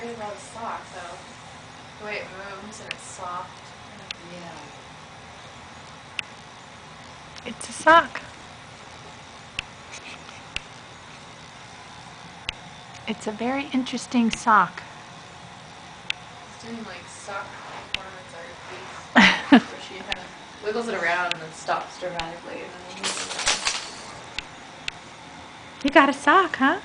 worried about a sock, though. The way it moves and it's soft. Yeah. It's a sock. It's a very interesting sock. It's doing like sock performance art piece. Where she kind of wiggles it around and then stops dramatically. And then moves it around. You got a sock, huh?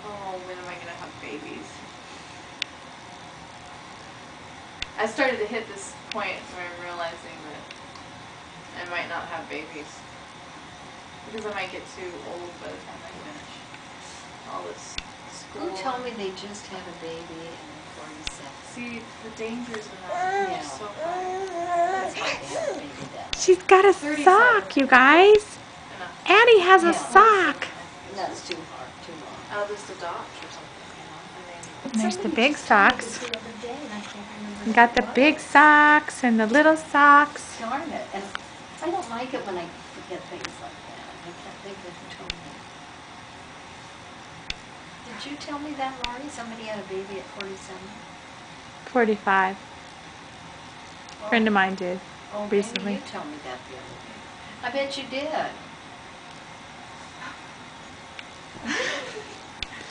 Oh, when am I going to have babies? I started to hit this point where I'm realizing that I might not have babies. Because I might get too old by the time I finish all this school. Who told me they just had a baby and they're 47? See, the dangers in that Yeah. are so funny. It's hard to have a baby that way. She's got a 37. sock, you guys. Enough. Addie has a Yeah. sock. That's too hard, too long. I'll just adopt or something, you know? And there's the Somebody big just told me socks. this the other day, and I can't remember You who got it the was. big socks and the little socks. Darn it. And I don't like it when I forget things like that. I can't think of who told me. Did you tell me that, Laurie? Somebody had a baby at 47? 45. Friend of mine did. Oh, recently. maybe you told me that the other day. I bet you did.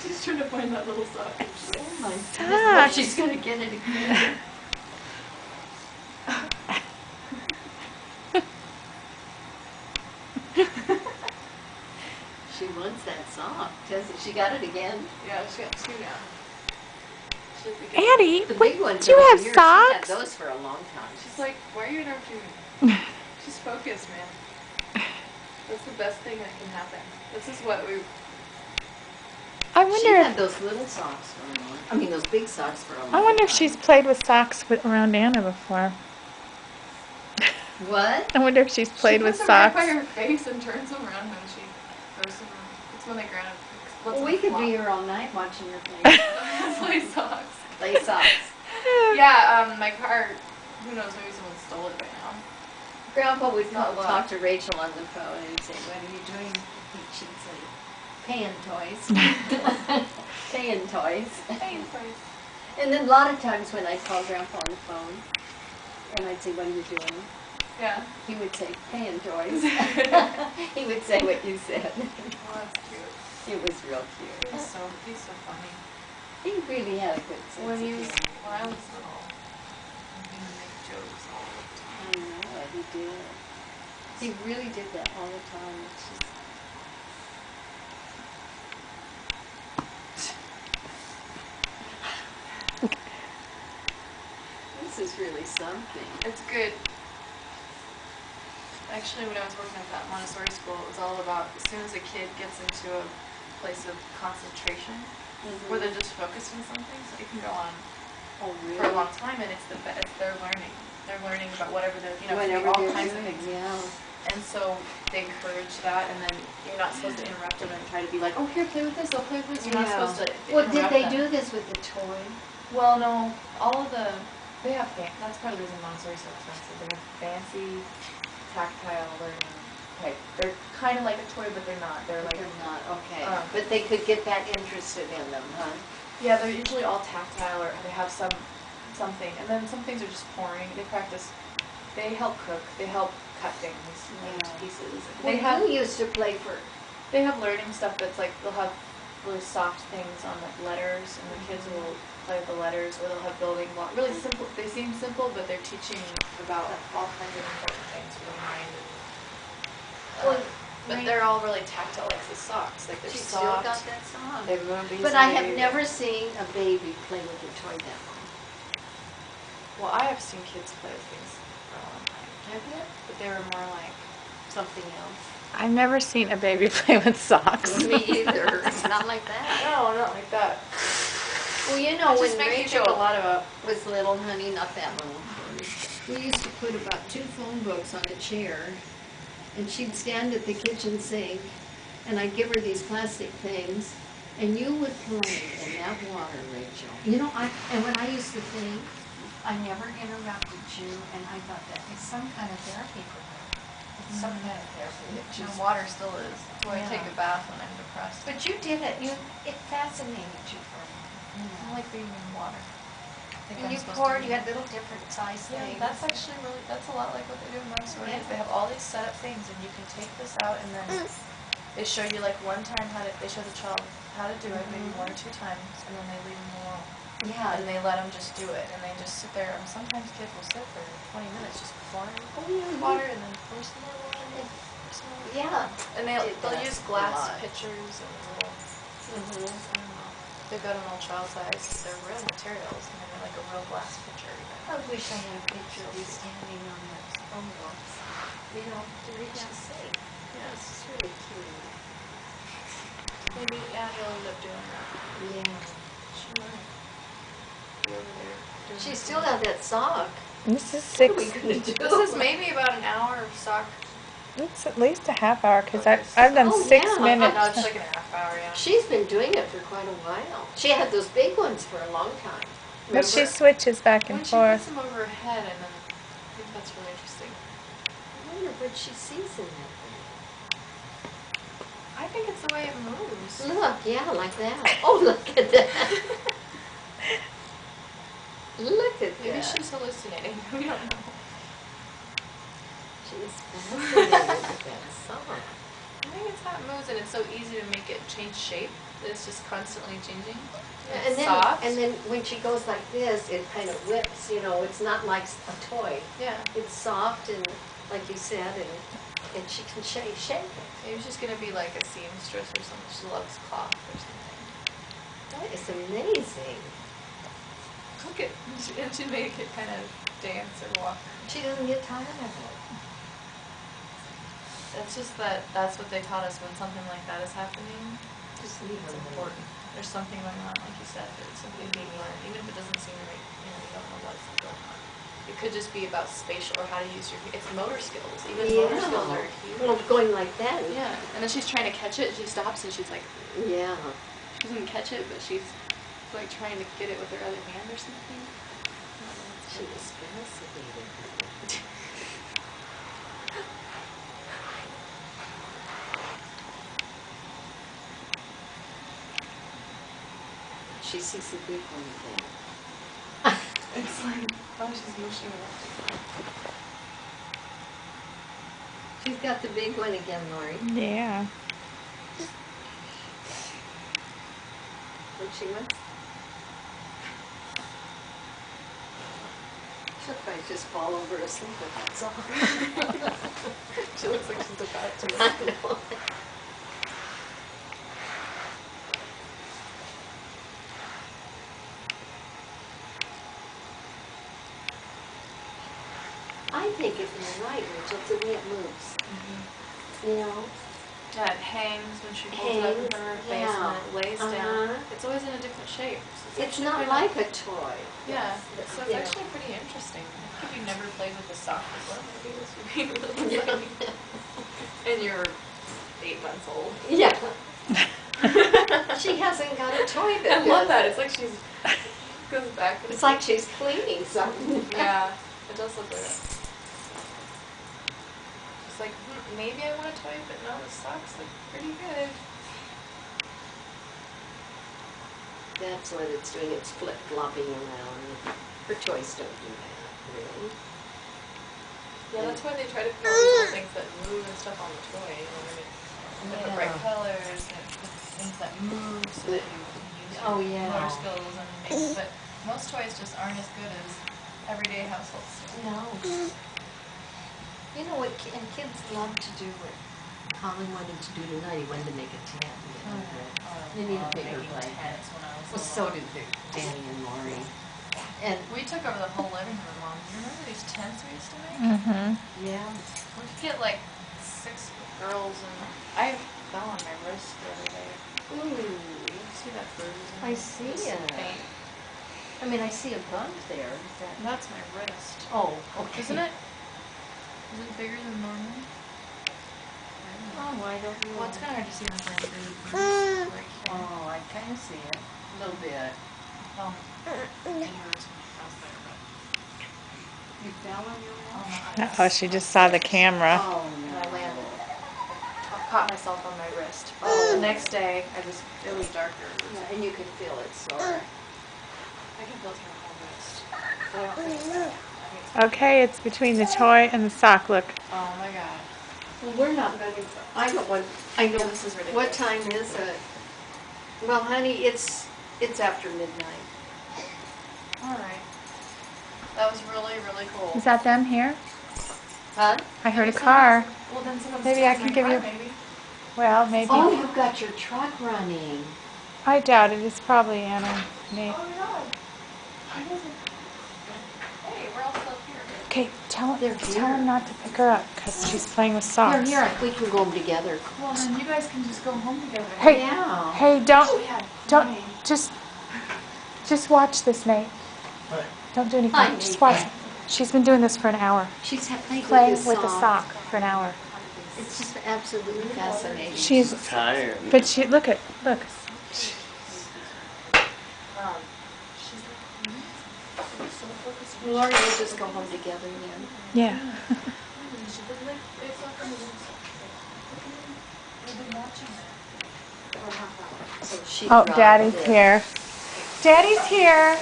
She's trying to find that little sock. Oh my goodness. Sucks. Well, she's going to get it again. She wants that sock, doesn't she? She got it again. Yeah, she got two now. She'll be good. Addie, The wait, big ones do you over have here, socks? She had those for a long time. She's like, why are you never doing? She's focused, man. That's the best thing that can happen. This is what we. I She wonder had if those little socks for a long. I mean, those big socks for a long. I wonder if time. she's played with socks around Anna before. What? I wonder if she's played She with puts them right socks. by her face and turns them around when she throws them. It's when they grab. Well, we could be here all night watching her play. Play socks. Play socks. Yeah, my car. Who knows? Maybe someone stole it by now. Grandpa would Not luck. talk to Rachel on the phone and he'd say, "What are you doing?" She'd say, "Paying toys." Paying toys. Paying toys. And then a lot of times when I call Grandpa on the phone and I'd say, "What are you doing?" Yeah. He would say, "Paying toys." He would say what you said. Well, that's cute. It was real cute. He's so funny. He really had a good sense When of he was, humor. when I was little, he would make jokes all the time. I know, he did. He really did that all the time. It's just... This is really something. It's good. Actually, when I was working at that Montessori school, it was all about as soon as a kid gets into a place of concentration, where they're just focused on something, so it can go on Oh, really? for a long time, and it's they're learning. They're learning about whatever they're, it can be Whatever all they're kinds of doing, things. yeah. And so they encourage that, and then you're not supposed to interrupt them and try to be like, oh, here, play with this, I'll play with this. You're not supposed to Well, did interrupt they them. do this with the toy? Well, no, all of they have, that's part of the reason Montessori is so expensive. They have fancy, tactile learning type. They're kind of like a toy, but they're not. They're like, They're not, okay. But But they could get that interested in them, huh? yeah, they're usually all tactile, or they have something. And then some things are just pouring. They practice, they help cook, they help cut things into Yeah. pieces. Well, who used to play for... They have learning stuff that's like, they'll have really soft things on like letters, and the kids will play with the letters, or they'll have building blocks. Really simple, they seem simple, but they're teaching about all kinds of important things for the mind. Well, But they're all really tactile, like the socks. Like they're She soft. still got that song. They move easily. But I have never seen a baby play with a toy that long. Well, I have seen kids play with things for a long time. Have you? But they were more like something else. I've never seen a baby play with socks. Me either. Not like that. No, not like that. Well, you know, It when just makes you Rachel think a lot about. was little, honey, not that little, we used to put about 2 phone books on a chair, and she'd stand at the kitchen sink, and I'd give her these plastic things, And you would play in that water, Rachel. You know, and when I used to think, I never interrupted you, and I thought that is some kind of therapy for her. It's some kind of therapy that And she's. water still is. That's why I take a bath when I'm depressed. But you did it. It fascinated you for a while. I like being in water. And you poured. You had little different size things. Yeah, that's actually really. That's a lot like what they do in Montessori. Yeah. They have all these set up things, and you can take this out, and then they show you like one time how to. They show the child how to do it, maybe 1 or 2 times, and then they leave them alone. Yeah. And they let them just do it, and they just sit there. And sometimes kids will sit for 20 minutes just pouring water, and then pour some more water. Pour some more. Yeah. And they'll use a glass lot. pitchers and little. I don't know. They've got them all child size. They're real materials, and they're like a real glass pitcher. I wish I had a picture of you standing on that almost. You know, to reach the sea. Yeah. It's really cute. Maybe you'll end up doing that. Yeah. She might be over there doing She that. still got that sock. This is What are we 6. gonna do? This is maybe about an hour of sock. It's at least a half hour because I've done Oh, 6 yeah. minutes. No, it's like an half hour, yeah. She's been doing it for quite a while. She had those big ones for a long time. But she Remember? switches back When and she puts forth. them over her head, and then I think that's really interesting. I wonder what she sees in that I think it's the way it moves. thing. Look, yeah, like that. Oh, look at that. Look at Maybe that. she's hallucinating. We don't know. She's fascinated with that sock. I think it's how it moves, and it's so easy to make it change shape. That it's just constantly changing. And It's then, soft. and then when she goes like this, it kind of whips, you know, it's not like a toy. Yeah. It's soft and, like you said, and she can shake it. Maybe she's gonna be like a seamstress or something. She loves cloth or something. That is amazing. Look at, and she make it kind of dance or walk. She doesn't get tired of it. It's just that's what they taught us when something like that is happening. Just leave her It's alone. important. There's something going on, like you said. There's something being learned, even if it doesn't seem right. You know, you don't know what's going on. It could just be about spatial or how to use your. It's motor skills. Even motor skills are huge. Well, going like that. Yeah, and then she's trying to catch it. She stops and she's like, Yeah. she doesn't catch it, but she's like trying to get it with her other hand or something. She was fascinated. She sees the big one again. It's like, oh, she's mushing it. She's got the big one again, Laurie. Yeah. When she wants. She'll probably just fall over asleep with that song. She looks like she's about to. I know. I think you're right, Rachel. It's the way it moves. You know? Yeah, it hangs when she holds it up in front of her face, and then it lays down. It's always in a different shape. So It's not like a toy. Yeah, so it's Yeah. actually pretty interesting. If you've never played with a sock before, maybe this would be really exciting. And you're 8 months old. Yeah. She hasn't got a toy that I love does that. it. It's like she's goes back. It's like she's cleaning something. Yeah, it does look like that. It's like, maybe I want a toy, but no, the socks look pretty good. That's what it's doing. It's flip-flopping around. Her toys don't do that, really. Yeah, that's why they try to put all these little things that move and stuff on the toy. You know, like the bright colors and things that move so that you can use your motor skills and make. But most toys just aren't as good as everyday household stuff. No. You know what? And kids love to do what Holly wanted to do tonight. He wanted to make a tent. You need a bigger blanket. When I was Well, so did Danny and Laurie. And we took over the whole living room, Mom. Do you remember these tents we used to make? Mhm. yeah, We could get like 6 girls, and I fell on my wrist the other day. ooh, You see that bruise? I see Just it. pain. I mean, I see a bump there. Is that? That's my wrist. Oh, okay. Isn't it? Is it bigger than normal? Oh, I don't know. Well, it's kind of hard to see on my bruise right here. Oh, I Oh. You fell on your wall? Oh, she just saw the camera. Oh, And I no. landed. I caught myself on my wrist. Oh. The next day, it was darker. Yeah, and you could feel it sore. I can feel it on my wrist. But I don't think it's bad. Okay, it's between the toy and the sock. Look. Oh my god. Well, we're not ready. I know what, I know. This is ridiculous. What time is it? Well, honey, it's after midnight. Alright. That was really, really cool. Is that them here? Huh? I heard a Maybe car. Well, then someone's Maybe I stealing can my give car, you- Maybe. Well, maybe. Oh, you've got your truck running. I doubt it. It's probably Anna. Nate. Oh my god. Hey, we're all still here. Okay, tell They're here. him not to pick her up because she's playing with socks. Here, we can go home together. Well, then you guys can just go home together. Hey, Yeah. hey, Oh, don't, yeah. don't, just watch this, Nate. Don't do anything. Hi, Just Nate. watch. She's been doing this for an hour. She's playing Playing with with a sock for an hour. It's just absolutely fascinating. She's, tired. but she, look. Um, Laurie, we'll just go home together then. Yeah. So she Oh, dropped Daddy's it. here. Daddy's here.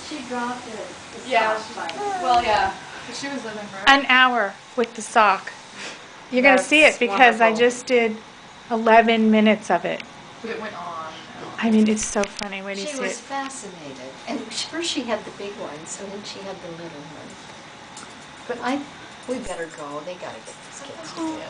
She dropped it. the Yeah. sock by- Well, yeah. 'Cause she was living forever. An hour with the sock. You're going to see it That's because I wonderful. just did 11 minutes of it. But it went on. I mean, it's so funny when you She see was it. fascinated. And first she had the big ones, and then she had the little one. But we better go. They gotta get these kids to bed.